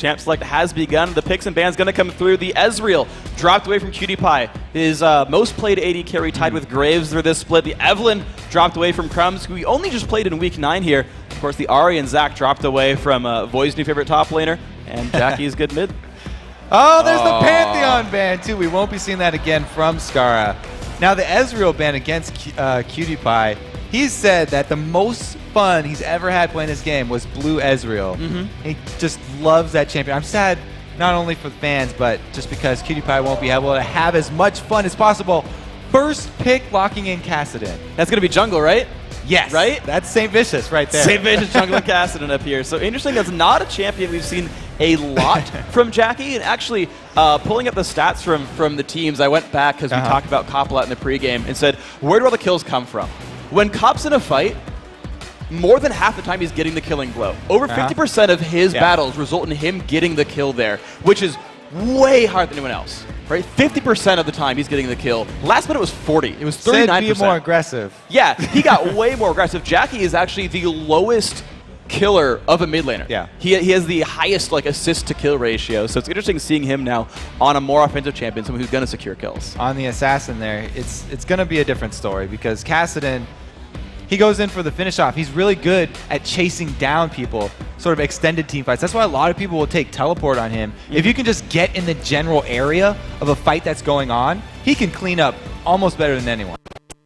champ select has begun. The picks and bans going to come through. The Ezreal dropped away from KiWiKiD. His most played AD carry tied with Graves for this split. The Evelynn dropped away from Crumbzz, who we only just played in week 9 here. Of course, the Ahri and Zac dropped away from Voy's new favorite top laner, and Nyjacky's good mid. Oh, there's the Pantheon ban, too. We won't be seeing that again from Scarra. Now, the Ezreal ban against QtPie, he said that the most fun he's ever had playing this game was Blue Ezreal. He just loves that champion. I'm sad not only for the fans, but just because QtPie won't be able to have as much fun as possible. First pick locking in Kassadin. That's going to be jungle, right? Yes. Right? That's Saintvicious right there. Saintvicious, jungle, and Kassadin up here. So interesting, that's not a champion we've seen a lot from Nyjacky. And actually, pulling up the stats from the teams, I went back because we talked about Kopp a lot in the pregame and said, where do all the kills come from? When Kopp's in a fight, more than half the time he's getting the killing blow. Over 50% of his battles result in him getting the kill there, which is way higher than anyone else. Right? 50% of the time he's getting the kill. Last minute was 40. It was 39%. Said be more aggressive. Yeah, he got way more aggressive. Nyjacky is actually the lowest killer of a mid laner. Yeah. He has the highest assist to kill ratio. So it's interesting seeing him now on a more offensive champion, someone who's going to secure kills. On the assassin there, it's going to be a different story because Kassadin, he goes in for the finish off. He's really good at chasing down people, sort of extended team fights. That's why a lot of people will take teleport on him. If you can just get in the general area of a fight that's going on, he can clean up almost better than anyone.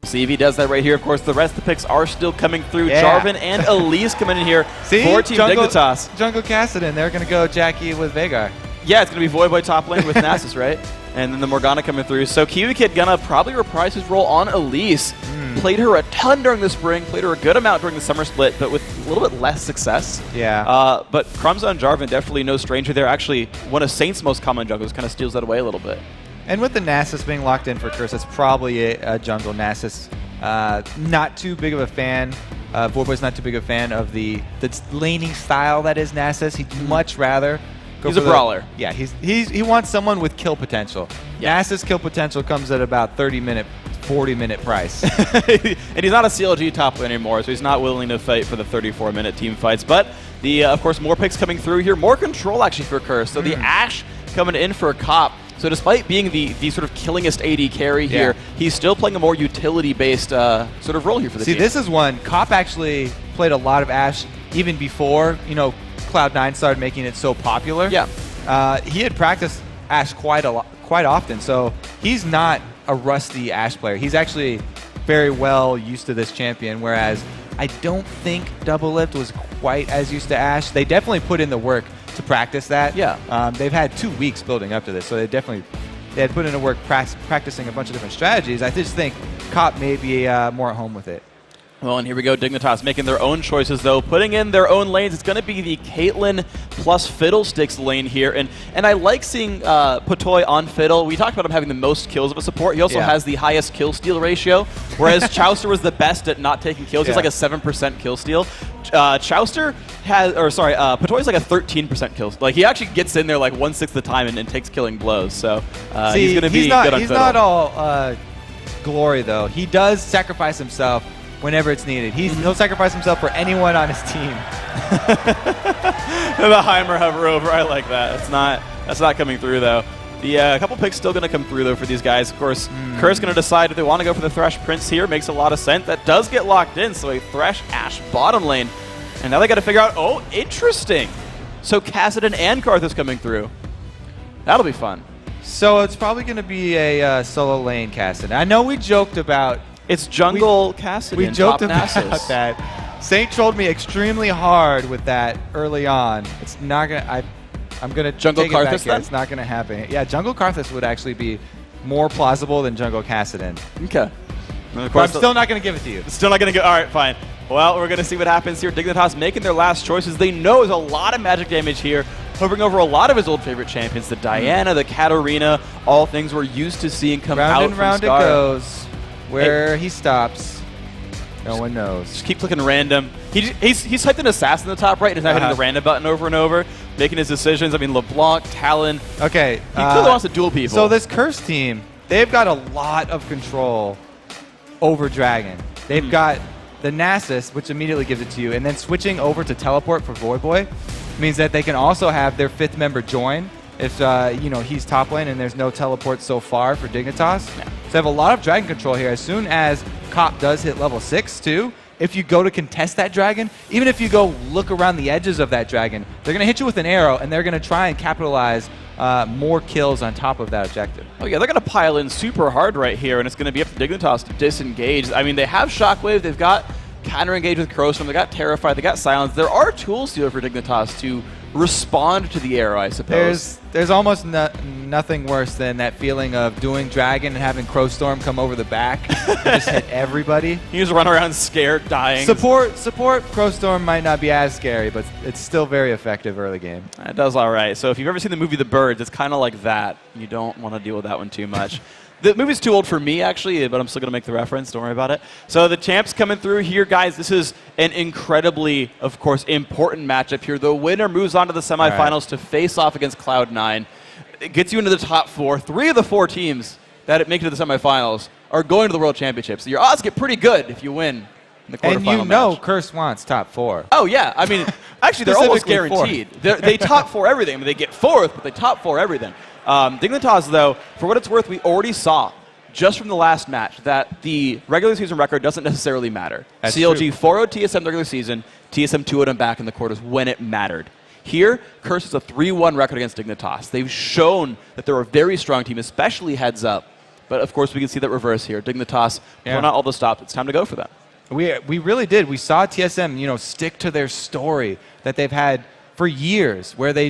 See if he does that right here. Of course, the rest of the picks are still coming through. Jarvan and Elise coming in here for Team Dignitas. Jungle Kassadin, they're going to go Nyjacky with Veigar. Yeah, it's going to be Voyboy top lane with Nasus, right? And then the Morgana coming through. So KiWiKiD gonna probably reprise his role on Elise. Played her a ton during the spring, played her a good amount during the summer split, but with a little bit less success. Yeah. But Crumbzz and Jarvan definitely no stranger there. Actually, one of Saint's most common jungles kind of steals that away a little bit. And with the Nasus being locked in for Curse, it's probably a jungle Nasus. Not too big of a fan. Voyboy's not too big of a fan of the laning style that is Nasus. He'd much rather go He's a brawler. Yeah, he wants someone with kill potential. Yeah. Nasus kill potential comes at about 30-minute, 40-minute price. And he's not a CLG top lane anymore, so he's not willing to fight for the 34-minute team fights. But of course, more picks coming through here. More control actually for Curse. So the Ashe coming in for Kopp. So despite being the sort of killingest AD carry here, he's still playing a more utility-based sort of role here for the team. See, this is one. Kopp actually played a lot of Ashe even before, Cloud9 started making it so popular. Yeah. He had practiced Ashe quite often, so he's not a rusty Ashe player. He's actually very well used to this champion, whereas I don't think Double Lift was quite as used to Ashe. They definitely put in the work to practice that. Yeah. They've had 2 weeks building up to this, so they had put in the work practicing a bunch of different strategies. I just think Kopp may be more at home with it. Well, and here we go, Dignitas making their own choices, though, putting in their own lanes. It's going to be the Caitlyn plus Fiddlesticks lane here, and I like seeing Patoy on Fiddle. We talked about him having the most kills of a support. He also has the highest kill steal ratio, whereas Chauster was the best at not taking kills. He's like a 7% kill steal. Patoy's like a 13% kill. Like, he actually gets in there like 1/6 of the time and takes killing blows. So he's going to be good on Fiddle. He's not all glory, though. He does sacrifice himself whenever it's needed. He'll sacrifice himself for anyone on his team. The Heimer hover over, I like that. That's not coming through though. A couple picks still going to come through though for these guys. Of course, Curse going to decide if they want to go for the Thresh Prince here. Makes a lot of sense. That does get locked in. So a Thresh Ashe bottom lane, and now they got to figure out. Oh, interesting. So Kassadin and Karthus coming through. That'll be fun. So it's probably going to be a solo lane Kassadin. I know we joked about. It's jungle Kassadin. We joked about Nasus. that. Saint trolled me extremely hard with that early on. It's not gonna. I'm gonna jungle take Karthus it back then? It's not gonna happen. Yeah, jungle Karthus would actually be more plausible than jungle Kassadin. Okay. But I'm still not gonna give it to you. Still not gonna go. All right, fine. Well, we're gonna see what happens here. Dignitas making their last choices. They know there's a lot of magic damage here, hovering over a lot of his old favorite champions, the Diana, the Katarina, all things we're used to seeing come out Round and from round Scarra. it goes. Where he stops, no one knows. Just keep clicking random. He's typed an assassin in the top right and is now hitting the random button over and over, making his decisions. I mean, LeBlanc, Talon. Okay. He clearly wants to duel people. So this Curse team, they've got a lot of control over Dragon. They've got the Nasus, which immediately gives it to you, and then switching over to Teleport for Voyboy. means that they can also have their 5th member join if you know, he's top lane and there's no teleport so far for Dignitas. Yeah. So they have a lot of dragon control here. As soon as Cop does hit level 6 too, if you go to contest that dragon, even if you go look around the edges of that dragon, they're going to hit you with an arrow, and they're going to try and capitalize more kills on top of that objective. Oh yeah, they're going to pile in super hard right here, and it's going to be up to Dignitas to disengage. I mean, they have Shockwave, they've got counter-engage with Crowstorm, they got Terrify, they got Silence. There are tools here for Dignitas to respond to the arrow, I suppose. There's almost nothing worse than that feeling of doing Dragon and having Crowstorm come over the back and just hit everybody. You just run around scared, dying. Support Crowstorm might not be as scary, but it's still very effective early game. It does all right. So if you've ever seen the movie The Birds, it's kind of like that. You don't want to deal with that one too much. The movie's too old for me, actually, but I'm still going to make the reference. Don't worry about it. So the champs coming through here, guys. This is an incredibly, of course, important matchup here. The winner moves on to the semifinals to face off against Cloud9. It gets you into the top 4. 3 of the 4 teams that make it to the semifinals are going to the World Championships. So your odds get pretty good if you win in the quarterfinal And you know match. Curse wants top 4. Oh, yeah. I mean, actually, they're almost guaranteed. They top 4 everything. I mean, they get 4th, but they top 4 everything. Dignitas, though, for what it's worth, we already saw just from the last match that the regular season record doesn't necessarily matter. That's CLG true. 4-0 TSM regular season, TSM 2-0 them back in the quarters when it mattered. Here, Curse is a 3-1 record against Dignitas. They've shown that they're a very strong team, especially heads up. But, of course, we can see that reverse here. Dignitas pulling out all the stops. It's time to go for them. We really did. We saw TSM, you know, stick to their story that they've had for years, where they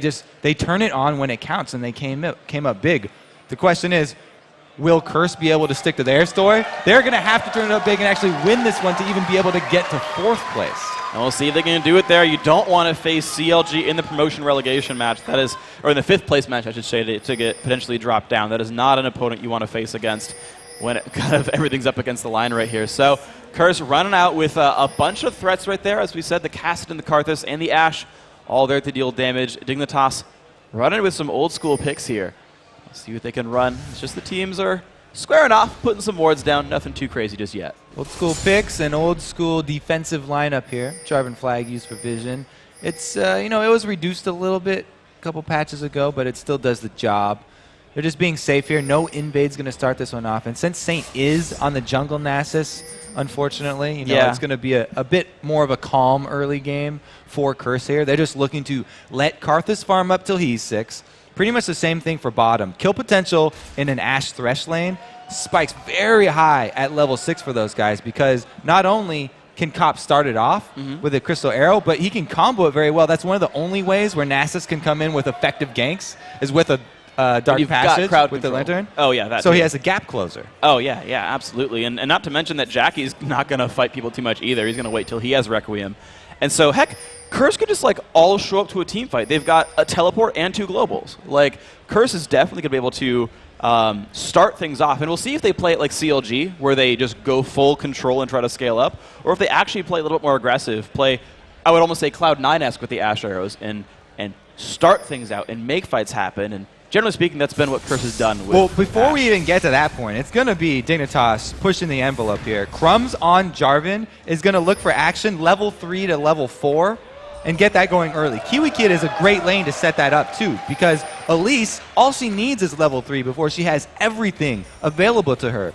turn it on when it counts, and they came up big. The question is, will Curse be able to stick to their story? They're going to have to turn it up big and actually win this one to even be able to get to 4th place. And we'll see if they can do it there. You don't want to face CLG in the promotion relegation match. That is, or in the 5th place match, I should say, to get potentially dropped down. That is not an opponent you want to face against when it kind of everything's up against the line right here. So Curse running out with a bunch of threats right there. As we said, the Cassid and the Karthus and the Ashe all there to deal damage. Dignitas running with some old school picks here. Let's see what they can run. It's just the teams are squaring off, putting some wards down. Nothing too crazy just yet. Old school picks and old school defensive lineup here. Jarvan flag used for vision. It's, you know, it was reduced a little bit a couple patches ago, but it still does the job. They're just being safe here. No invade's going to start this one off. And since Saint is on the jungle Nasus, unfortunately, you know, it's going to be a bit more of a calm early game for Curse here. They're just looking to let Karthus farm up till he's 6. Pretty much the same thing for bottom. Kill potential in an Ashe Thresh lane spikes very high at level 6 for those guys, because not only can Cop start it off with a Crystal Arrow, but he can combo it very well. That's one of the only ways where Nasus can come in with effective ganks is with a Dark Passage with the Lantern. Oh, yeah. That so too. he has a gap closer. Oh, yeah, absolutely. And not to mention that Nyjacky's not going to fight people too much either. He's going to wait till he has Requiem. And so, heck, Curse could just, like, all show up to a team fight. They've got a teleport and 2 globals. Like, Curse is definitely going to be able to start things off. And we'll see if they play it like CLG, where they just go full control and try to scale up, or if they actually play a little bit more aggressive, play, I would almost say Cloud9-esque with the Ashe arrows, and start things out and make fights happen. And generally speaking, that's been what Curse has done with Well, before Ashe. we even get to that point, it's going to be Dignitas pushing the envelope here. Crumbzz on Jarvan is going to look for action level 3 to level 4 and get that going early. KiWiKiD is a great lane to set that up too, because Elise, all she needs is level 3 before she has everything available to her.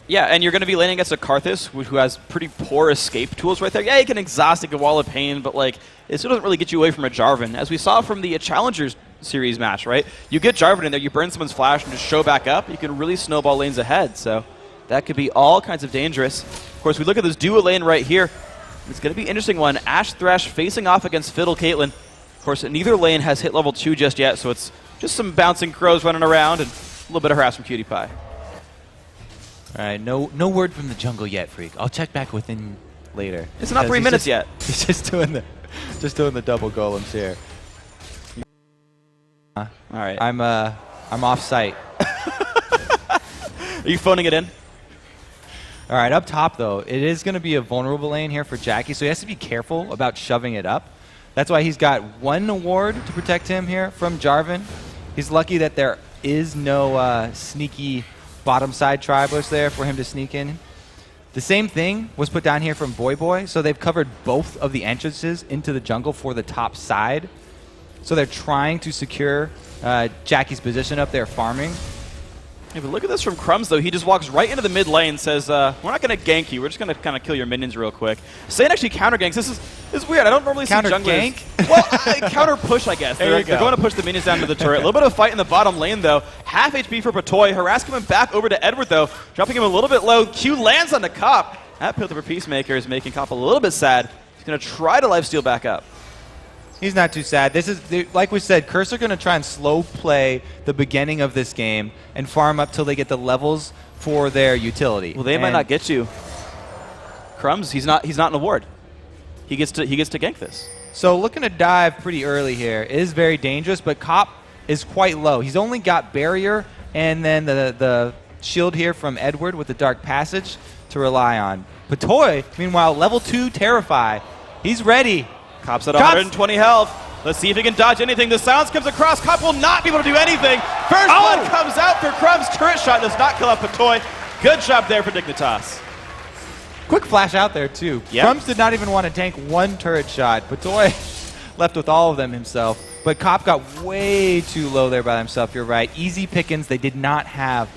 Yeah, and you're going to be laning against a Karthus, who has pretty poor escape tools right there. Yeah, he can exhaust, he can Wall of Pain, but like it still doesn't really get you away from a Jarvan. As we saw from the Challengers Series match, right? You get Jarvan in there, you burn someone's flash and just show back up, you can really snowball lanes ahead. So that could be all kinds of dangerous. Of course, we look at this duo lane right here. It's going to be an interesting one. Ashe Thresh facing off against Fiddle Caitlyn. Of course, neither lane has hit level 2 just yet, so it's just some bouncing crows running around and a little bit of harass from KiWiKiD. All right, no word from the jungle yet, Freak. I'll check back with him later. It's not 3 minutes yet. He's just doing the double golems here. All right. I'm off site. Are you phoning it in? All right, up top though, it is going to be a vulnerable lane here for Nyjacky, so he has to be careful about shoving it up. That's why he's got 1 ward to protect him here from Jarvan. He's lucky that there is no sneaky bottom side tribers there for him to sneak in. The same thing was put down here from Voyboy, so they've covered both of the entrances into the jungle for the top side. So they're trying to secure Nyjacky's position up there farming. Yeah, but look at this from Crumbzz, though. He just walks right into the mid lane, says, we're not going to gank you. We're just going to kind of kill your minions real quick. Saint actually counter ganks. This is weird. I don't normally see junglers. Counter gank? Well, counter push, I guess. They're going to push the minions down to the turret. A little bit of a fight in the bottom lane, though. Half HP for Patoy. Harass coming back over to Edward, though. Dropping him a little bit low. Q lands on the Cop. That Pillar for Peacemaker is making Cop a little bit sad. He's going to try to lifesteal back up. He's not too sad. This is, like we said, Curse are going to try and slow play the beginning of this game and farm up till they get the levels for their utility. Well, they might not get you. Crumbzz, he's not an award. He gets to gank this. So looking to dive pretty early here is very dangerous, but Cop is quite low. He's only got barrier and then the shield here from Edward with the Dark Passage to rely on. Patoy, meanwhile, level 2 Terrify. He's ready. Cop's at 120 health. Let's see if he can dodge anything. The silence comes across. Cop will not be able to do anything. First blood comes out for Crumbzz. Turret shot does not kill off Patoy. Good job there for Dignitas. Quick flash out there, too. Yep. Crumbzz did not even want to tank one turret shot. Patoy left with all of them himself. But Cop got way too low there by himself. You're right. Easy pickings. They did not have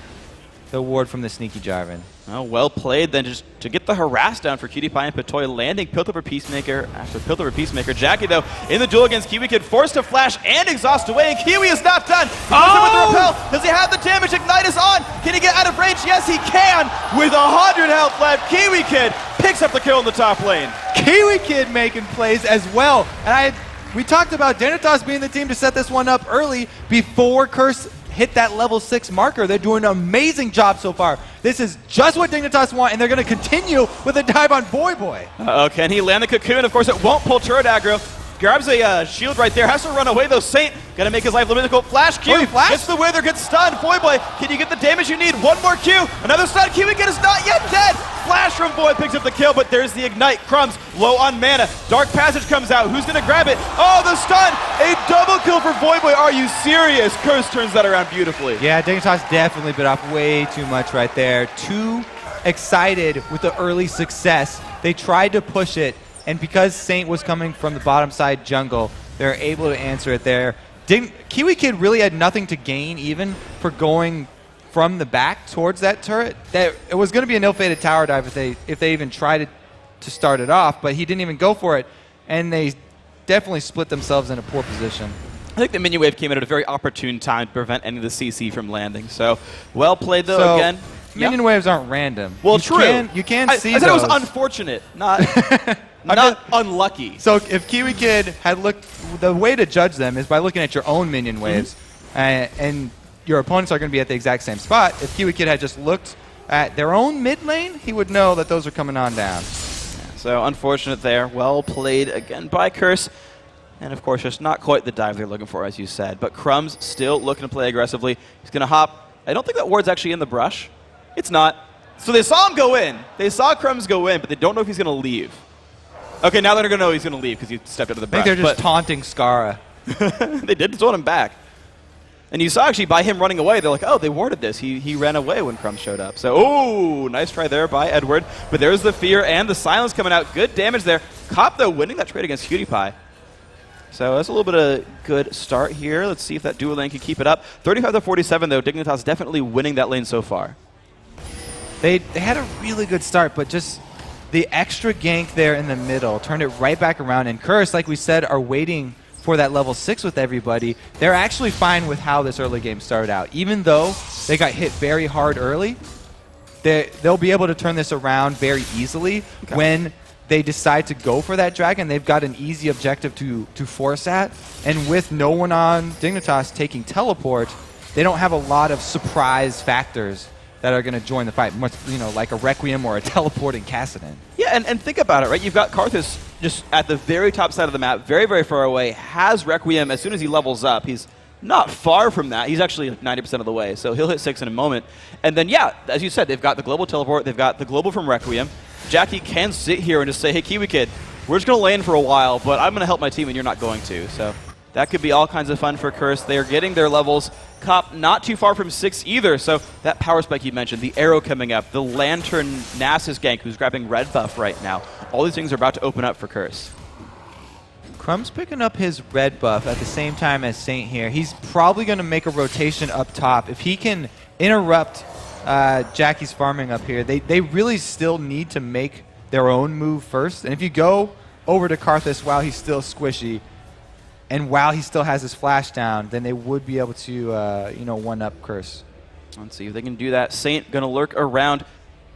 the ward from the Sneaky Jarvan. Oh, well played then just to get the harass down for KiWiKiD and Patoy, landing Pillar for Peacemaker after Pillar for Peacemaker. Nyjacky, though, in the duel against KiWiKiD, forced to flash and exhaust away, and Kiwi is not done. He goes in with the repel. Does he have the damage? Ignite on. Can he get out of range? Yes, he can. With 100 health left, KiWiKiD picks up the kill in the top lane. KiWiKiD making plays as well. And we talked about Dignitas being the team to set this one up early before Curse hit that level 6 marker. They're doing an amazing job so far. This is just what Dignitas want, and they're going to continue with a dive on Voyboy. Can he land the cocoon? Of course, it won't pull turret aggro. Grabs a shield right there. Has to run away, though. Saint going to make his life a little bit difficult. Flash Q. Gets the wither. Gets stunned. Voyboy, can you get the damage you need? One more Q. Another stun. KiWiKiD is not yet dead. Flash from Void picks up the kill, but there's the Ignite. Crumbzz low on mana. Dark Passage comes out. Who's going to grab it? Oh, the stun. A double kill for Voyboy. Are you serious? Curse turns that around beautifully. Yeah, Dignitas definitely bit off way too much right there. Too excited with the early success. They tried to push it, and because Saint was coming from the bottom side jungle, they're able to answer it there. KiWiKiD really had nothing to gain even for going from the back towards that turret. It was going to be an ill-fated tower dive if they even tried to start it off, but he didn't even go for it, and they definitely split themselves in a poor position. I think the minion wave came in at a very opportune time to prevent any of the CC from landing. So, well played, though, again. Minion waves aren't random. Well, true. You can see I said those. it was unfortunate, not unlucky. So if KiWiKiD had looked, the way to judge them is by looking at your own minion waves, and your opponents are going to be at the exact same spot. If KiWiKiD had just looked at their own mid lane, he would know that those are coming on down. So unfortunate there. Well played again by Curse. And of course, just not quite the dive they're looking for, as you said. But Crumbzz still looking to play aggressively. He's going to hop. I don't think that ward's actually in the brush. It's not. So they saw him go in. They saw Crumbzz go in, but they don't know if he's going to leave. Okay, now they're going to know he's going to leave because he stepped out of the brush. I think they're just taunting Scarra. They did taunt him back. And you saw actually by him running away, they're like, oh, they warded this. He ran away when Crumbzz showed up. So, oh, nice try there by Edward. But there's the fear and the silence coming out. Good damage there. Cop, though, winning that trade against KiWiKiD. So that's a little bit of a good start here. Let's see if that dual lane can keep it up. 35-47, though. Dignitas definitely winning that lane so far. They had a really good start, but just the extra gank there in the middle turned it right back around. And Curse, like we said, are waiting for that level 6 with everybody. They're actually fine with how this early game started out. Even though they got hit very hard early, they'll be able to turn this around very easily when they decide to go for that dragon. They've got an easy objective to force at. And with no one on Dignitas taking teleport, they don't have a lot of surprise factors that are going to join the fight, much, like a Requiem or a teleporting Kassadin. Yeah, and think about it, right? You've got Karthus just at the very top side of the map, very, very far away, has Requiem as soon as he levels up. He's not far from that. He's actually like 90% of the way, so he'll hit 6 in a moment. And then, yeah, as you said, they've got the global teleport, they've got the global from Requiem. Nyjacky can sit here and just say, hey, KiWiKiD, we're just going to lane for a while, but I'm going to help my team and you're not going to. So That could be all kinds of fun for Curse. They are getting their levels. Cop not too far from 6 either, so that power spike you mentioned, the arrow coming up, the Lantern Nasus gank who's grabbing red buff right now. All these things are about to open up for Curse. Crumbzz picking up his red buff at the same time as Saint here. He's probably going to make a rotation up top. If he can interrupt Nyjacky's farming up here, they really still need to make their own move first. And if you go over to Karthus while he's still squishy, and while he still has his flash down, then they would be able to, one-up Curse. Let's see if they can do that. Saint going to lurk around.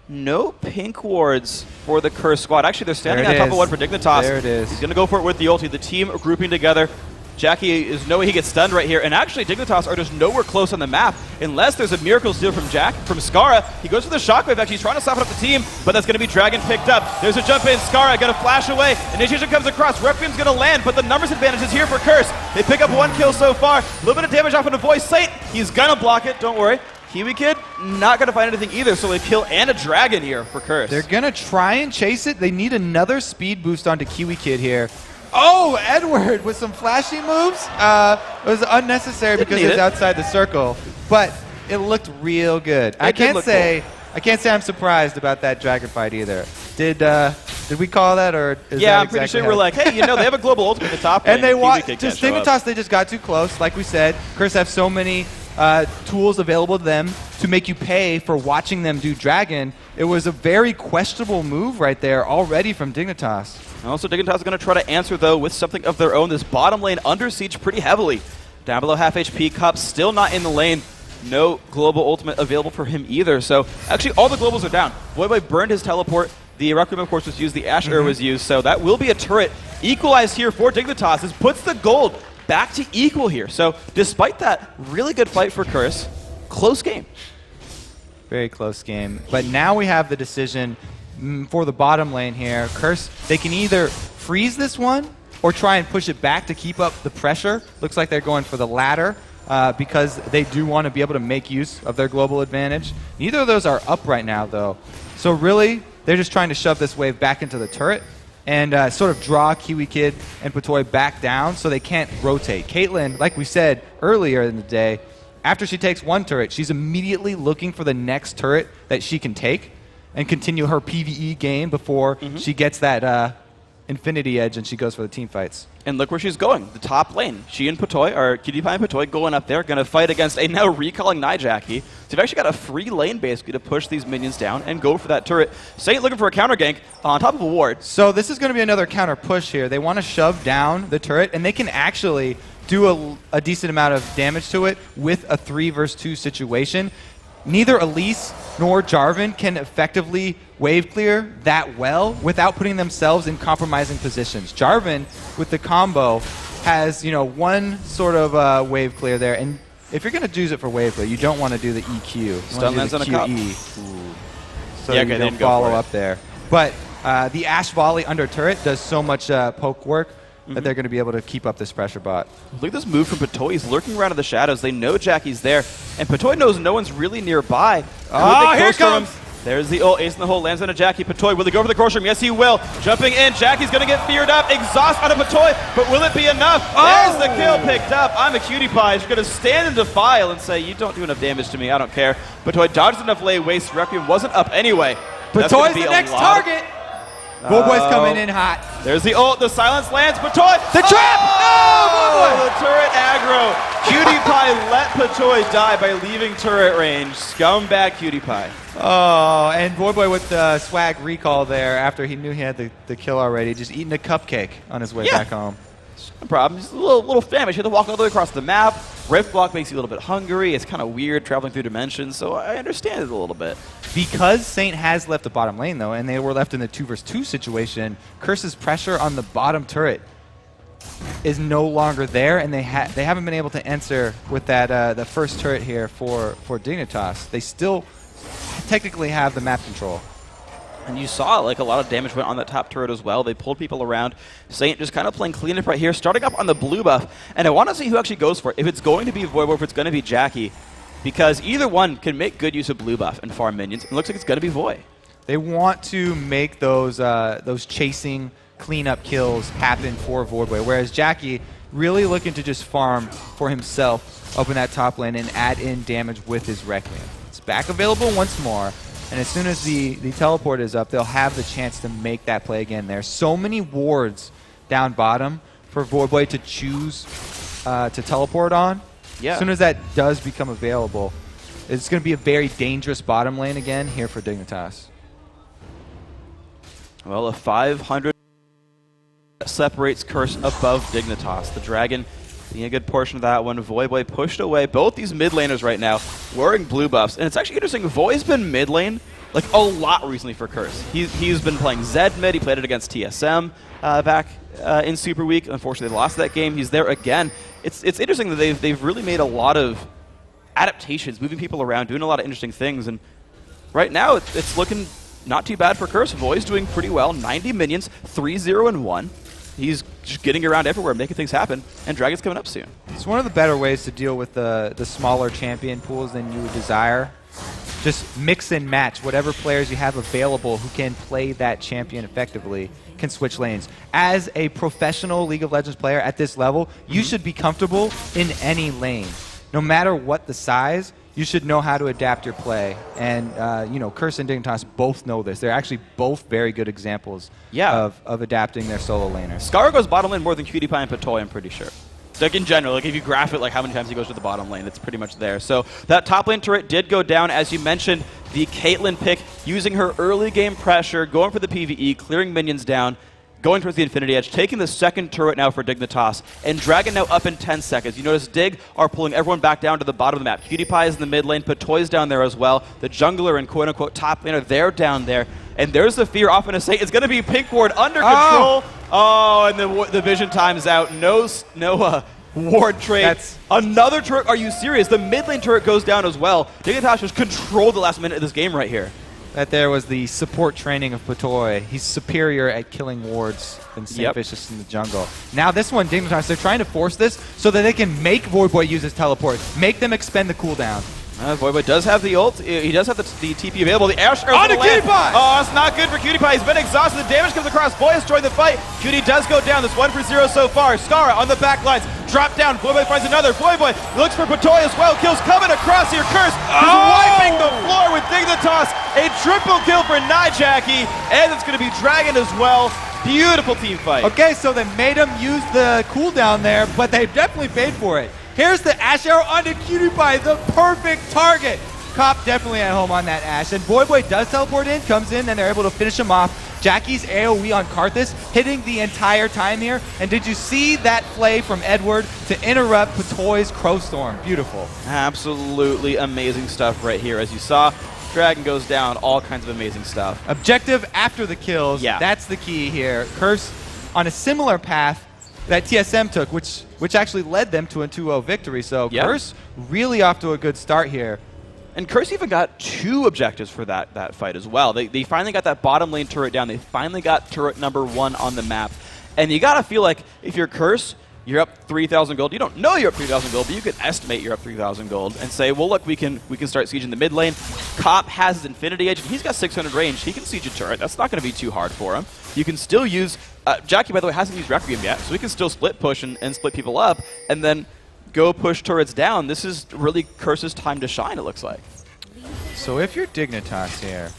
No pink wards for the Curse squad. Actually, they're standing on top of one for Dignitas. There it is. He's going to go for it with the ulti. The team grouping together. Nyjacky is no way he gets stunned right here. And actually, Dignitas are just nowhere close on the map unless there's a miracle steal from Scarra. He goes for the shockwave. Actually, he's trying to soften up the team, but that's going to be Dragon picked up. There's a jump in. Scarra going to flash away. Initiation comes across. Requiem's going to land, but the numbers advantage is here for Curse. They pick up 1 kill so far. A little bit of damage off into Voice. Saint, he's going to block it. Don't worry. KiWiKiD not going to find anything either, so they kill and a dragon here for Curse. They're going to try and chase it. They need another speed boost onto KiWiKiD here. Oh, Edward with some flashy moves. It was unnecessary because it was outside the circle, but it looked real good. I can't say I'm surprised about that dragon fight either. Did we call that, or is yeah, that I'm pretty exactly sure we're like, hey, they have a global ultimate at the top, and they want to just Dignitas. They just got too close, like we said. Curse have so many tools available to them to make you pay for watching them do dragon. It was a very questionable move right there already from Dignitas. Also, Dignitas is going to try to answer, though, with something of their own. This bottom lane under siege pretty heavily. Down below half HP, Cup still not in the lane. No global ultimate available for him either. So, actually, all the globals are down. Voyboy burned his teleport. The Requiem, of course, was used. The Ash Arrow was used. So that will be a turret. Equalized here for Dignitas. This puts the gold back to equal here. So, despite that, really good fight for Curse. Close game. Very close game. But now we have the decision for the bottom lane here. Curse, they can either freeze this one or try and push it back to keep up the pressure. Looks like they're going for the latter because they do want to be able to make use of their global advantage. Neither of those are up right now, though. So really, they're just trying to shove this wave back into the turret and sort of draw KiWiKiD and Patoy back down so they can't rotate. Caitlyn, like we said earlier in the day, after she takes one turret, she's immediately looking for the next turret that she can take and continue her PvE game before she gets that Infinity Edge and she goes for the team fights. And look where she's going, the top lane. She and Patoy, or KiWiKiD and Patoy, going up there, going to fight against a now recalling Nyjacky. So you've actually got a free lane, basically, to push these minions down and go for that turret. Saint looking for a counter gank on top of a ward. So this is going to be another counter push here. They want to shove down the turret, and they can actually do a decent amount of damage to it with a 3 versus 2 situation. Neither Elise nor Jarvan can effectively wave clear that well without putting themselves in compromising positions. Jarvan, with the combo, has one sort of wave clear there, and if you're going to use it for wave clear, you don't want to do the EQ. Stun lands on a cup. So yeah, you don't follow up there. But the Ash Volley under turret does so much poke work that they're going to be able to keep up this pressure bot. Look at this move from Patoy. He's lurking around in the shadows. They know Jacky's there, and Patoy knows no one's really nearby. Oh, here it comes! There's the ult. Ace in the hole lands on a Nyjacky. Patoy, will he go for the cross room? Yes, he will. Jumping in. Jacky's going to get feared up. Exhaust on a Patoy, but will it be enough? There's the kill picked up. Imaqtpie is going to stand and defile and say, you don't do enough damage to me. I don't care. Patoy dodged enough lay waste. Requiem wasn't up anyway. Patoy's the next target. Voyboy's coming in hot. There's the ult. The silence lands. Patoy. The trap! Oh, the turret aggro. KiWiKiD let Patoy die by leaving turret range. Scumbag KiWiKiD. Oh, and Voyboy with the swag recall there after he knew he had the kill already, just eating a cupcake on his way back home. No problem. Just a little famished. You have to walk all the way across the map. Rift block makes you a little bit hungry. It's kind of weird traveling through dimensions, so I understand it a little bit. Because Saint has left the bottom lane, though, and they were left in the 2 versus 2 situation, Curse's pressure on the bottom turret is no longer there, and they haven't been able to answer with that the first turret here for Dignitas. They still technically have the map control. And you saw like a lot of damage went on that top turret as well. They pulled people around. Saint just kind of playing cleanup right here, starting up on the blue buff. And I want to see who actually goes for it. If it's going to be Voyboy, if it's going to be Nyjacky, because either one can make good use of blue buff and farm minions. It looks like it's going to be Voy. They want to make those chasing cleanup kills happen for Voyboy, whereas Nyjacky really looking to just farm for himself up in that top lane and add in damage with his Requiem. It's back available once more, and as soon as the teleport is up, they'll have the chance to make that play again. There's so many wards down bottom for Voyboy to choose to teleport on. Yeah. As soon as that does become available, it's going to be a very dangerous bottom lane again here for Dignitas. Well, a 500 separates Curse above Dignitas. The Dragon being a good portion of that one. Voyboy pushed away both these mid laners right now, wearing blue buffs. And it's actually interesting, Voy's been mid lane like a lot recently for Curse. He's been playing Zed mid. He played it against TSM back in Super Week. Unfortunately, they lost that game. He's there again. It's interesting that they've really made a lot of adaptations, moving people around, doing a lot of interesting things. And right now, it's looking not too bad for Curse. Voy's doing pretty well. 90 minions, 3-0-1. He's just getting around everywhere, making things happen, and Dragon's coming up soon. It's one of the better ways to deal with the smaller champion pools than you would desire. Just mix and match whatever players you have available who can play that champion effectively, can switch lanes. As a professional League of Legends player at this level, you should be comfortable in any lane. No matter what the size, you should know how to adapt your play. And, you know, Curse and Dignitas both know this. They're actually both very good examples of adapting their solo laners. Scarra goes bottom lane more than KiWiKiD and Patoy, I'm pretty sure. Like in general, like if you graph it, like how many times he goes to the bottom lane, it's pretty much there. So that top lane turret did go down, as you mentioned. The Caitlyn pick, using her early game pressure, going for the PvE, clearing minions down, going towards the Infinity Edge, taking the second turret now for Dignitas, and Dragon now up in 10 seconds. You notice Dig are pulling everyone back down to the bottom of the map. PewDiePie is in the mid lane, Patoy's down there as well. The jungler and quote-unquote top laner, they're down there. And there's the fear often to say it's going to be Pink Ward under control. Oh, and the vision time's out. No ward trade. That's another turret. Are you serious? The mid lane turret goes down as well. Dignitas just controlled the last minute of this game right here. That there was the support training of Patoy. He's superior at killing wards than Saintvicious in the jungle. Now this one, Dignitas, they're trying to force this so that they can make Voyboy use his teleport. Make them expend the cooldown. Voyboy does have the ult. He does have the TP available. The air on to KiWiKiD! Oh, it's not good for KiWiKiD. He's been exhausted. The damage comes across. Voy has joined the fight. KiWiKiD does go down. This 1-for-0 so far. Scarra on the back lines. Drop down. Voyboy finds another. Voyboy looks for Patoy as well. Kills coming across here. Curse is wiping the floor with Dignitas. A triple kill for Nyjacky. And it's going to be Dragon as well. Beautiful team fight. Okay, so they made him use the cooldown there, but they definitely paid for it. Here's the Ash Arrow onto KiWiKiD, the perfect target. Cop definitely at home on that Ash. And Voyboy does teleport in, comes in, and they're able to finish him off. Jacky's AoE on Karthus hitting the entire time here. And did you see that play from Edward to interrupt Patoy's Crowstorm? Beautiful. Absolutely amazing stuff right here. As you saw, Dragon goes down, all kinds of amazing stuff. Objective after the kills, that's the key here. Curse on a similar path that TSM took, which actually led them to a 2-0 victory. So Curse really off to a good start here. And Curse even got 2 objectives for that fight as well. They finally got that bottom lane turret down. They finally got turret number 1 on the map. And you gotta feel like if you're Curse, you're up 3,000 gold. You don't know you're up 3,000 gold, but you can estimate you're up 3,000 gold and say, well, look, we can start sieging the mid lane. Cop has his Infinity Edge, and he's got 600 range. He can siege a turret. That's not going to be too hard for him. You can still use... Jackie, by the way, hasn't used Requiem yet, so we can still split push and split people up, and then go push turrets down. This is really Curse's time to shine, it looks like. So if you're Dignitas here,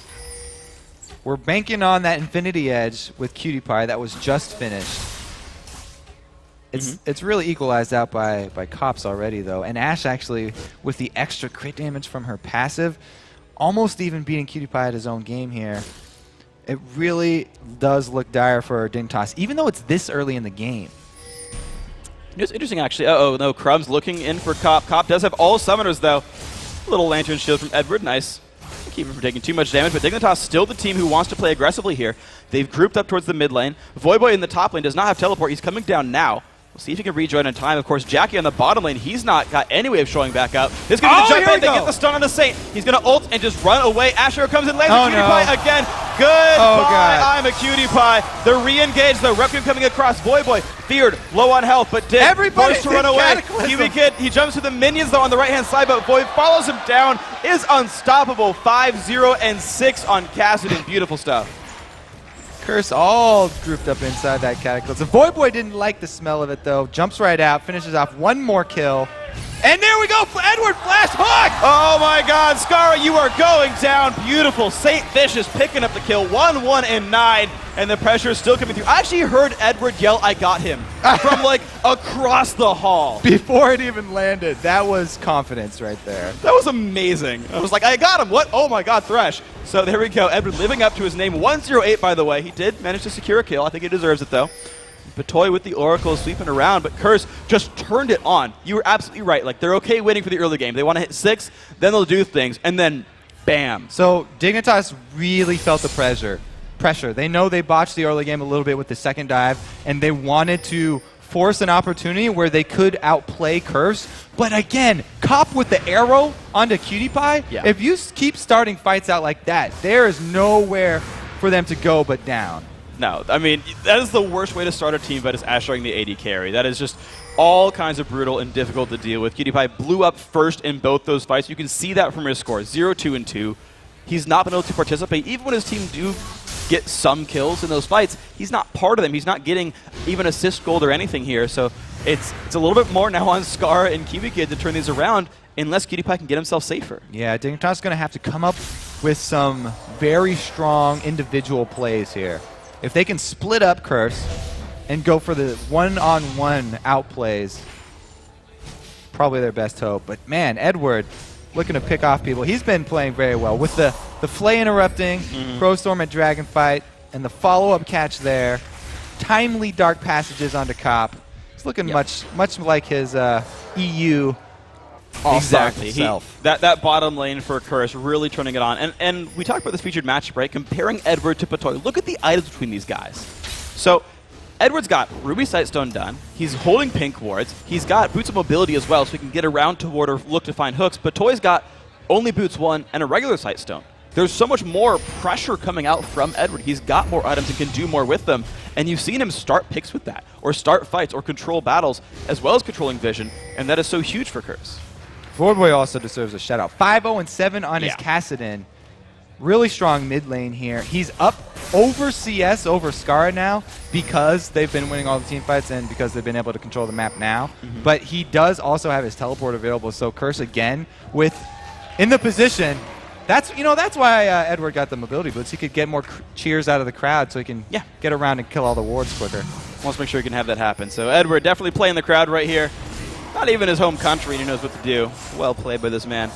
we're banking on that Infinity Edge with KiWiKiD that was just finished. It's really equalized out by Cops already, though. And Ashe actually, with the extra crit damage from her passive, almost even beating KiWiKiD at his own game here. It really does look dire for Dignitas, even though it's this early in the game. It's interesting, actually. Uh-oh, no, Crumbzz looking in for Cop. Cop does have all summoners, though. Little Lantern Shield from Edward, nice. Keep him from taking too much damage, but Dignitas still the team who wants to play aggressively here. They've grouped up towards the mid lane. Voyboy in the top lane does not have teleport. He's coming down now. We'll see if he can rejoin in time. Of course, Jackie on the bottom lane, he's not got any way of showing back up. This is going to be the jump in. They get the stun on the Saint. He's going to ult and just run away. Asher comes in, lands a KiWiKiD again. Goodbye, Imaqtpie. The re-engage, though. Requiem coming across. Voyboy feared, low on health, but did forced to run away. KiWiKiD, he jumps to the minions, though, on the right-hand side, but Voy follows him down. Is unstoppable. 5-0 and 6 on Kassadin. Beautiful stuff. Curse all grouped up inside that Cataclysm. Voyboy didn't like the smell of it, though. Jumps right out, finishes off one more kill. And there we go, Edward Flash Hook! Oh my god, Scarra, you are going down. Beautiful. Saintvicious picking up the kill. 1-1 and 9, and the pressure is still coming through. I actually heard Edward yell, "I got him," from like across the hall. Before it even landed. That was confidence right there. That was amazing. I was like, I got him. What? Oh my god, Thresh. So there we go. Edward living up to his name. 108, by the way. He did manage to secure a kill. I think he deserves it, though. Patoy with the Oracle sweeping around, but Curse just turned it on. You were absolutely right. Like, they're okay winning for the early game. They want to hit 6, then they'll do things, and then bam. So Dignitas really felt the pressure. They know they botched the early game a little bit with the second dive, and they wanted to force an opportunity where they could outplay Curse. But again, Cop with the arrow onto KiWiKiD. Yeah. If you keep starting fights out like that, there is nowhere for them to go but down. No, I mean, that is the worst way to start a team fight, is Ashering the AD carry. That is just all kinds of brutal and difficult to deal with. KiWiKiD blew up first in both those fights. You can see that from his score, 0-2 and 2. He's not been able to participate. Even when his team do get some kills in those fights, he's not part of them. He's not getting even assist gold or anything here. So it's a little bit more now on Scarra and KiWiKiD to turn these around, unless KiWiKiD can get himself safer. Yeah, Dignitas is going to have to come up with some very strong individual plays here. If they can split up Curse and go for the one-on-one outplays, probably their best hope. But man, Edward looking to pick off people. He's been playing very well with the Flay interrupting, Crowstorm at Dragonfight, and the follow-up catch there. Timely dark passages onto Cop. It's looking much like his EU Exactly. self. That bottom lane for Curse really turning it on. And we talked about this featured matchup, right? Comparing Edward to Patoy. Look at the items between these guys. So Edward's got Ruby Sightstone done. He's holding pink wards. He's got Boots of Mobility as well, so he can get around toward or look to find hooks. Patoy's got only Boots 1 and a regular Sightstone. There's so much more pressure coming out from Edward. He's got more items and can do more with them. And you've seen him start picks with that, or start fights, or control battles, as well as controlling vision. And that is so huge for Curse. Voyboy also deserves a shout out. 5-0 and 7 on his Kassadin. Really strong mid lane here. He's up over CS over Scarra now because they've been winning all the team fights and because they've been able to control the map now. But he does also have his teleport available. So Curse again in the position. That's why Edward got the mobility boots. He could get more cheers out of the crowd so he can get around and kill all the wards quicker. Wants to make sure he can have that happen. So Edward definitely playing the crowd right here. Not even his home country, and he knows what to do. Well played by this man.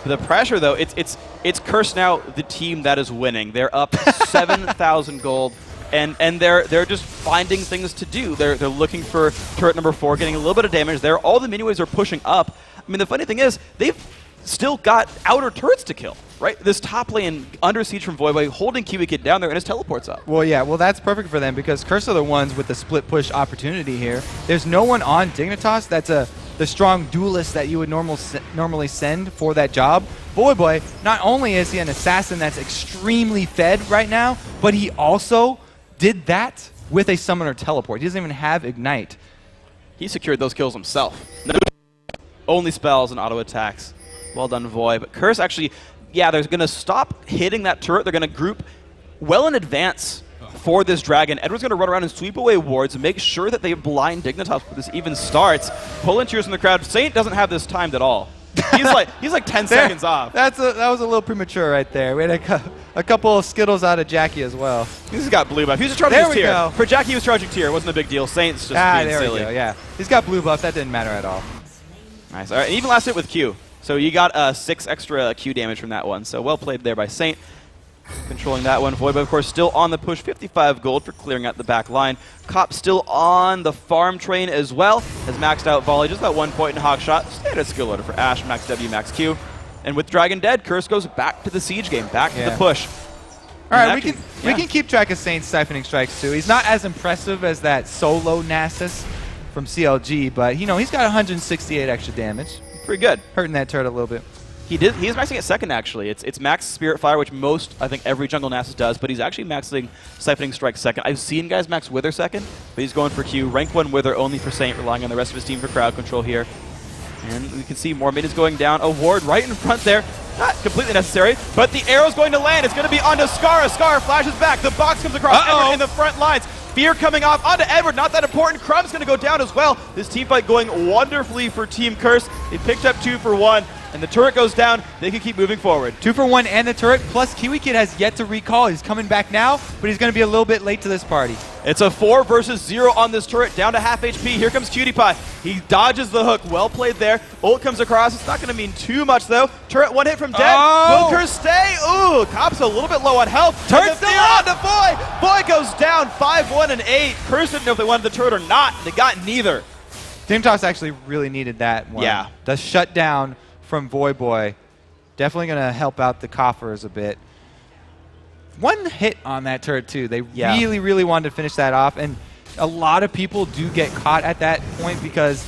The pressure, though, it's Curse now, the team that is winning. They're up 7,000 gold, and they're just finding things to do. They're looking for turret number 4, getting a little bit of damage there. All the mini waves are pushing up. I mean, the funny thing is, they've still got outer turrets to kill, right? This top lane under siege from Voyboy, holding KiWiKiD down there, and his teleport's up. Well, yeah, that's perfect for them because Curse are the ones with the split push opportunity here. There's no one on Dignitas that's the strong duelist that you would normally send for that job. Voyboy, not only is he an assassin that's extremely fed right now, but he also did that with a summoner teleport. He doesn't even have Ignite. He secured those kills himself. No, only spells and auto attacks. Well done, Voy. But Curse actually, they're going to stop hitting that turret. They're going to group well in advance for this dragon. Edward's going to run around and sweep away wards and make sure that they blind Dignitas before this even starts. Pulling cheers from the crowd. Saint doesn't have this timed at all. He's like 10 seconds off. That was a little premature right there. We had a couple of Skittles out of Nyjacky as well. He's got blue buff. He was just charging his tier. Go. For Nyjacky, he was charging tier. It wasn't a big deal. Saint's just being there silly. We go, yeah. He's got blue buff. That didn't matter at all. Nice. All right, and even last hit with Q. So you got 6 extra Q damage from that one. So well played there by Saint. Controlling that one. Voyboy, of course, still on the push. 55 gold for clearing out the back line. Cop still on the farm train as well. Has maxed out volley. Just that 1 point in hog shot. Standard skill order for Ash. Max W, max Q. And with Dragon dead, Curse goes back to the siege game. Back to the push. All right, we can keep track of Saint's siphoning strikes too. He's not as impressive as that solo Nasus from CLG, but he's got 168 extra damage. Pretty good. Hurting that turret a little bit. He is maxing it second, actually. It's max Spirit Fire, which I think every jungle Nasus does, but he's actually maxing Siphoning Strike second. I've seen guys max Wither second, but he's going for Q. Rank 1 Wither only for Saint, relying on the rest of his team for crowd control here. And we can see more minions going down. A ward right in front there. Not completely necessary, but the arrow's going to land. It's going to be onto Scarra. Scarra flashes back. The box comes across Edward in the front lines. Fear coming off onto Edward. Not that important. Crumbzz going to go down as well. This team fight going wonderfully for Team Curse. They picked up 2 for 1, and the turret goes down. They can keep moving forward. 2 for 1 and the turret, plus KiWiKiD has yet to recall. He's coming back now, but he's going to be a little bit late to this party. It's a 4 versus 0 on this turret, down to half HP. Here comes KiWiKiD. He dodges the hook. Well played there. Ult comes across. It's not going to mean too much, though. Turret 1 hit from Dead. Oh. Will Curse stay? Ooh, Cop's a little bit low on health. Turret's still on to Voy. Voy goes down 5-1 and 8. Curse didn't know if they wanted the turret or not. They got neither. Dignitas actually really needed that one. Yeah. The shutdown from Voyboy definitely going to help out the coffers a bit. 1 hit on that turret, too. They really, really wanted to finish that off, and a lot of people do get caught at that point because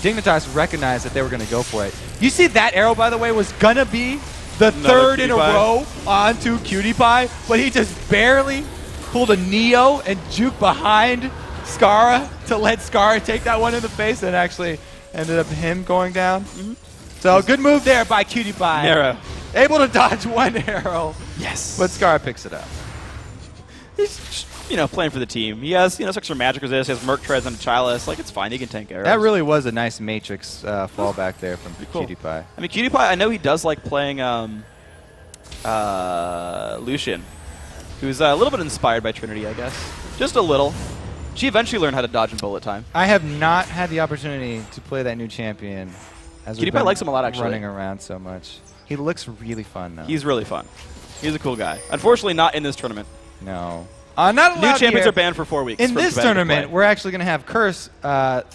Dignitas recognized that they were going to go for it. You see that arrow, by the way, was going to be the third in a row onto KiWiKiD, but he just barely pulled a Neo and juke behind Scarra to let Scarra take that one in the face, and actually ended up him going down. So good move there by KiWiKiD. Arrow. Able to dodge 1 arrow. Yes. But Scarra picks it up. He's just, playing for the team. He has, extra magic resist. He has Merc Treads on Chalice. Like, it's fine. He can tank arrows. That really was a nice Matrix fallback there from KiWiKiD. I mean, KiWiKiD, I know he does like playing Lucian, who's a little bit inspired by Trinity, I guess. Just a little. She eventually learned how to dodge in bullet time. I have not had the opportunity to play that new champion. As KiWiKiD likes him a lot, actually. Running around so much. He looks really fun, though. He's really fun. He's a cool guy. Unfortunately, not in this tournament. No. Not allowed. New champions are banned for 4 weeks. In this tournament, we're actually going to have Curse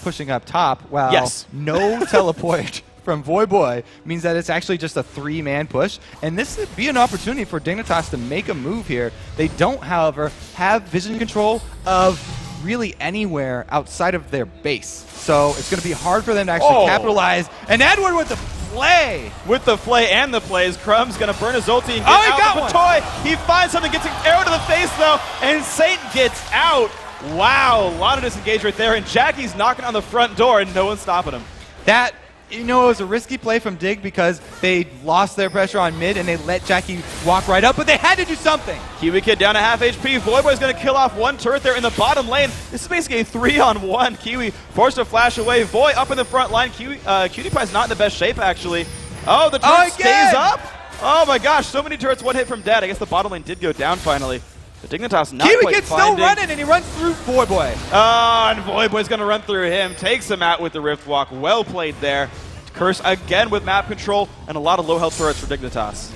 pushing up top, while no teleport from Voyboy means that it's actually just a 3-man push. And this would be an opportunity for Dignitas to make a move here. They don't, however, have vision control of really anywhere outside of their base. So it's going to be hard for them to actually capitalize. And Edward with the play. With the play and the plays, Crumbzz going to burn his ulti and get out of Patoy. He finds something, gets an arrow to the face, though, and Saint gets out. Wow, a lot of disengage right there, and Nyjacky's knocking on the front door, and no one's stopping him. That, it was a risky play from Dig because they lost their pressure on mid, and they let Nyjacky walk right up, but they had to do something. KiWiKiD down to half HP. Voyboy's going to kill off 1 turret there in the bottom lane. This is basically a 3-on-1. Kiwi forced to flash away. Voy up in the front line. KiWiKiD's not in the best shape, actually. Oh, the turret stays up. Oh my gosh, so many turrets, 1 hit from Dead. I guess the bottom lane did go down finally. But Dignitas not quite KiWiKid's still running, and he runs through Voyboy. Oh, and Voyboy's going to run through him. Takes him out with the Rift Walk. Well played there. Curse again with map control and a lot of low health turrets for Dignitas.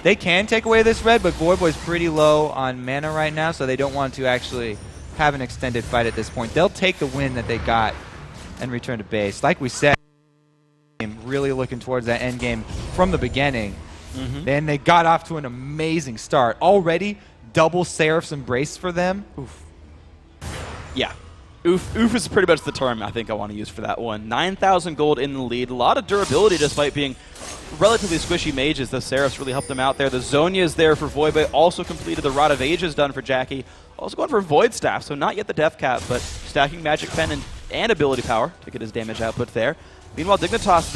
They can take away this red, but Voyboy's pretty low on mana right now, so they don't want to actually have an extended fight at this point. They'll take the win that they got and return to base. Like we said, really looking towards that end game from the beginning. Then they got off to an amazing start. Already double Seraph's Embrace for them. Oof. Yeah. Oof is pretty much the term I think I want to use for that one. 9,000 gold in the lead. A lot of durability despite being relatively squishy mages. The Seraphs really helped them out there. The Zhonya is there for Voyboy. Also completed. The Rod of Ages done for Nyjacky. Also going for Void Staff, so not yet the Death Cap, but stacking Magic Pen and Ability Power to get his damage output there. Meanwhile, Dignitas,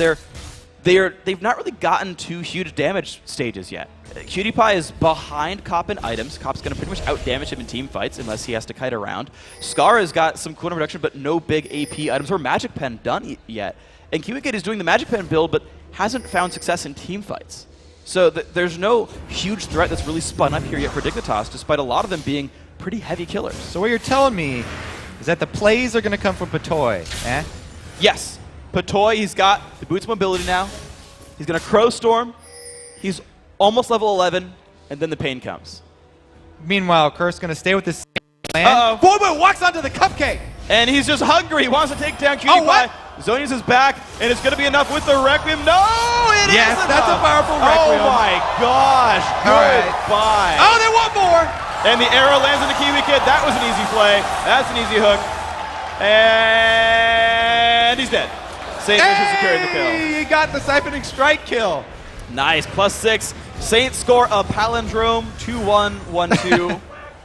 they've not really gotten to huge damage stages yet. KiWiKiD is behind Cop in items. Cop's going to pretty much outdamage him in team fights unless he has to kite around. Scar has got some cooldown reduction, but no big AP items or Magic Pen done yet. And KiWiKiD is doing the Magic Pen build, but hasn't found success in team fights. So there's no huge threat that's really spun up here yet for Dignitas, despite a lot of them being pretty heavy killers. So what you're telling me is that the plays are going to come from Patoy, eh? Yes. Patoy, he's got the Boots mobility now. He's going to Crow Storm. He's almost level 11, and then the pain comes. Meanwhile, Curse going to stay with this land. Voyboy walks onto the cupcake. And he's just hungry. He wants to take down KiWiKiD. Zhonya's is back, and it's going to be enough with the Requiem. No, it is enough. That's a powerful Requiem. Oh my gosh. Goodbye. Oh, they want more. And the arrow lands into KiWiKiD. That was an easy play. That's an easy hook. And he's dead. Saintvicious secured the kill. He got the Siphoning Strike kill. Nice. +6. Saints score a palindrome. 2-1, 1-2.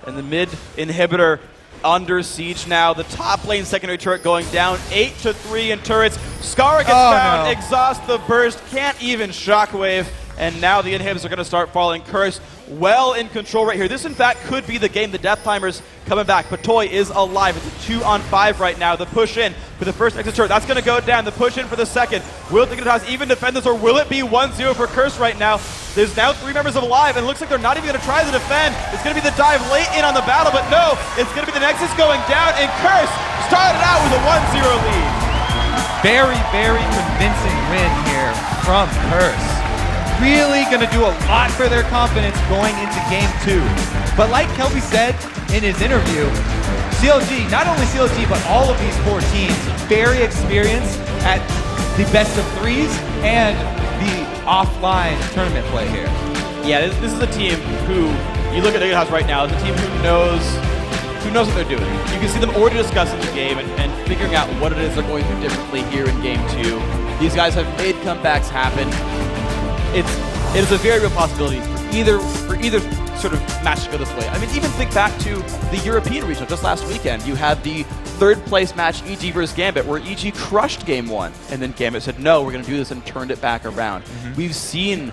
And the mid inhibitor under siege now. The top lane secondary turret going down 8-3 in turrets. Scarra gets found. No. Exhaust the burst. Can't even shockwave. and now the inhibs are going to start falling. Curse well in control right here. This, in fact, could be the game. The Death Timers coming back. Patoy is alive. It's a 2-on-5 right now. The push in for the first exit turret. That's going to go down. The push in for the second. Will Dignitas even defend this, or will it be 1-0 for Curse right now? There's now 3 members of Alive, and it looks like they're not even going to try to defend. It's going to be the dive late in on the battle, but no, it's going to be the Nexus going down, and Curse started out with a 1-0 lead. Very, very convincing win here from Curse. Really going to do a lot for their confidence going into game 2. But like Kelby said in his interview, CLG, not only CLG, but all of these 4 teams, very experienced at the best of 3s and the offline tournament play here. Yeah, this is a team who, you look at Dignitas right now, it's a team who knows what they're doing. You can see them already discussing the game and figuring out what it is they're going to do differently here in game 2. These guys have made comebacks happen. It is a very real possibility for either sort of match to go this way. I mean, even think back to the European regional just last weekend. You had the 3rd place match, EG versus Gambit, where EG crushed game 1, and then Gambit said, no, we're going to do this, and turned it back around. We've seen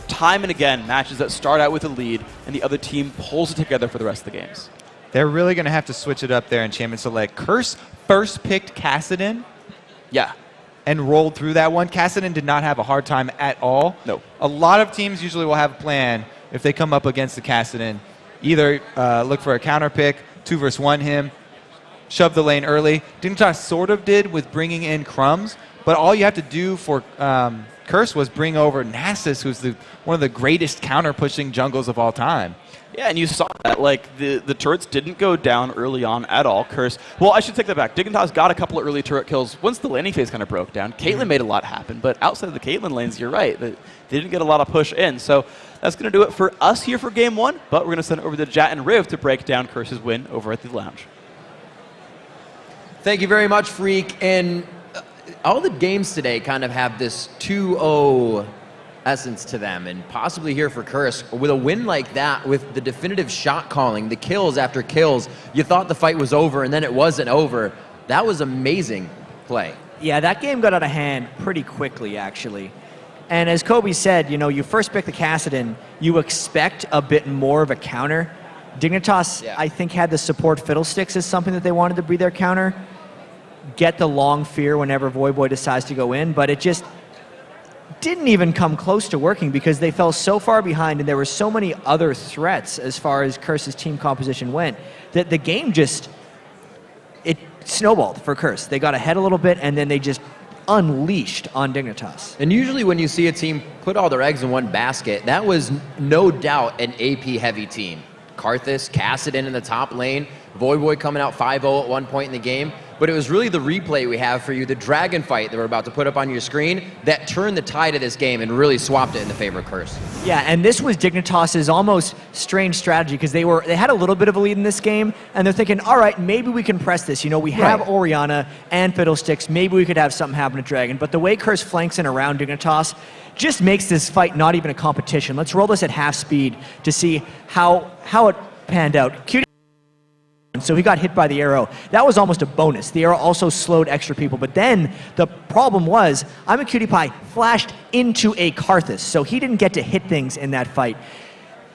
time and again matches that start out with a lead, and the other team pulls it together for the rest of the games. They're really going to have to switch it up there in Champion Select. Curse first picked Kassadin. Yeah. And rolled through that one. Kassadin did not have a hard time at all. No. A lot of teams usually will have a plan if they come up against the Kassadin. Either look for a counter pick, 2 versus 1 him, shove the lane early. Dignitas sort of did with bringing in Crumbzz, but all you have to do for Curse was bring over Nasus, who's one of the greatest counter-pushing jungles of all time. Yeah, and you saw that, like, the turrets didn't go down early on at all. Curse, well, I should take that back. Dignitas got a couple of early turret kills once the laning phase kind of broke down. Caitlyn made a lot happen, but outside of the Caitlyn lanes, you're right, they didn't get a lot of push in. So that's going to do it for us here for game 1, but we're going to send it over to Jat and Riv to break down Curse's win over at the lounge. Thank you very much, Freak. And all the games today kind of have this 2-0 essence to them, and possibly here for Curse, with a win like that, with the definitive shot calling, the kills after kills, you thought the fight was over, and then it wasn't over. That was amazing play. Yeah, that game got out of hand pretty quickly, actually. And as Kobe said, you know, you first pick the Kassadin, you expect a bit more of a counter. Dignitas, I think, had the support Fiddlesticks as something that they wanted to be their counter. Get the long fear whenever Voyboy decides to go in, but it just didn't even come close to working because they fell so far behind, and there were so many other threats as far as Curse's team composition went that the game just, it snowballed for Curse. They got ahead a little bit, and then they just unleashed on Dignitas. And usually when you see a team put all their eggs in one basket, that was no doubt an AP-heavy team. Karthus, Kassadin in the top lane, Voyboy coming out 5-0 at one point in the game. But it was really the replay we have for you, the dragon fight that we're about to put up on your screen, that turned the tide of this game and really swapped it in the favor of Curse. Yeah, and this was Dignitas's almost strange strategy because they had a little bit of a lead in this game, and they're thinking, all right, maybe we can press this. You know, we have Orianna and Fiddlesticks. Maybe we could have something happen to Dragon. But the way Curse flanks in around Dignitas just makes this fight not even a competition. Let's roll this at half speed to see how it panned out. KiWiKiD, so he got hit by the arrow. That was almost a bonus. The arrow also slowed extra people. But then the problem was Imaqtpie flashed into a Karthus, so he didn't get to hit things in that fight.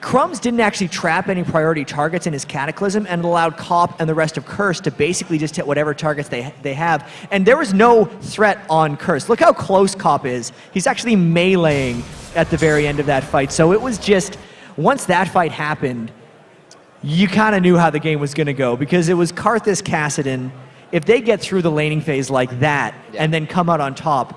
Crumbzz didn't actually trap any priority targets in his Cataclysm, and it allowed Cop and the rest of Curse to basically just hit whatever targets they have. And there was no threat on Curse. Look how close Cop is. He's actually meleeing at the very end of that fight. So it was just, once that fight happened, you kind of knew how the game was going to go because it was Karthus, Kassadin. If they get through the laning phase like that and then come out on top,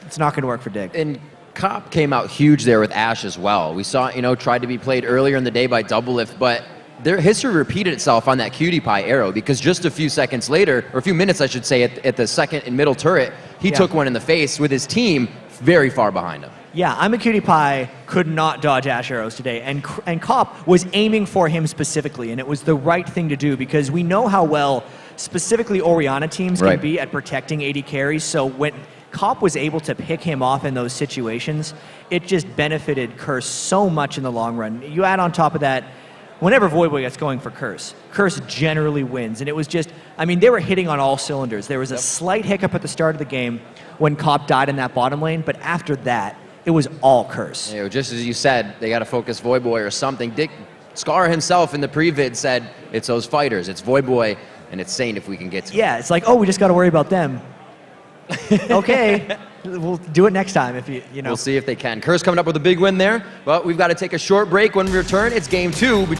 it's not going to work for Dig. And Cop came out huge there with Ashe as well. We saw, you know, tried to be played earlier in the day by Doublelift, but their history repeated itself on that PewDiePie arrow because just a few seconds later, or a few minutes I should say, at the second and middle turret, he took one in the face with his team very far behind him. Yeah, Imaqtpie could not dodge Ashe arrows today, and Cop was aiming for him specifically, and it was the right thing to do because we know how well specifically Orianna teams can be at protecting AD carries, so when Cop was able to pick him off in those situations, it just benefited Curse so much in the long run. You add on top of that, whenever Voyboy gets going for Curse generally wins, and it was just, I mean, they were hitting on all cylinders. There was a slight hiccup at the start of the game when Cop died in that bottom lane, but after that, it was all Curse. You know, just as you said, they got to focus Voyboy or something. Scarra himself in the pre-vid said, it's those fighters, it's Voyboy, and it's Saint if we can get to Yeah, it's like, oh, we just got to worry about them. Okay, we'll do it next time if you know. We'll see if they can. Curse coming up with a big win there, but we've got to take a short break. When we return, it's game 2.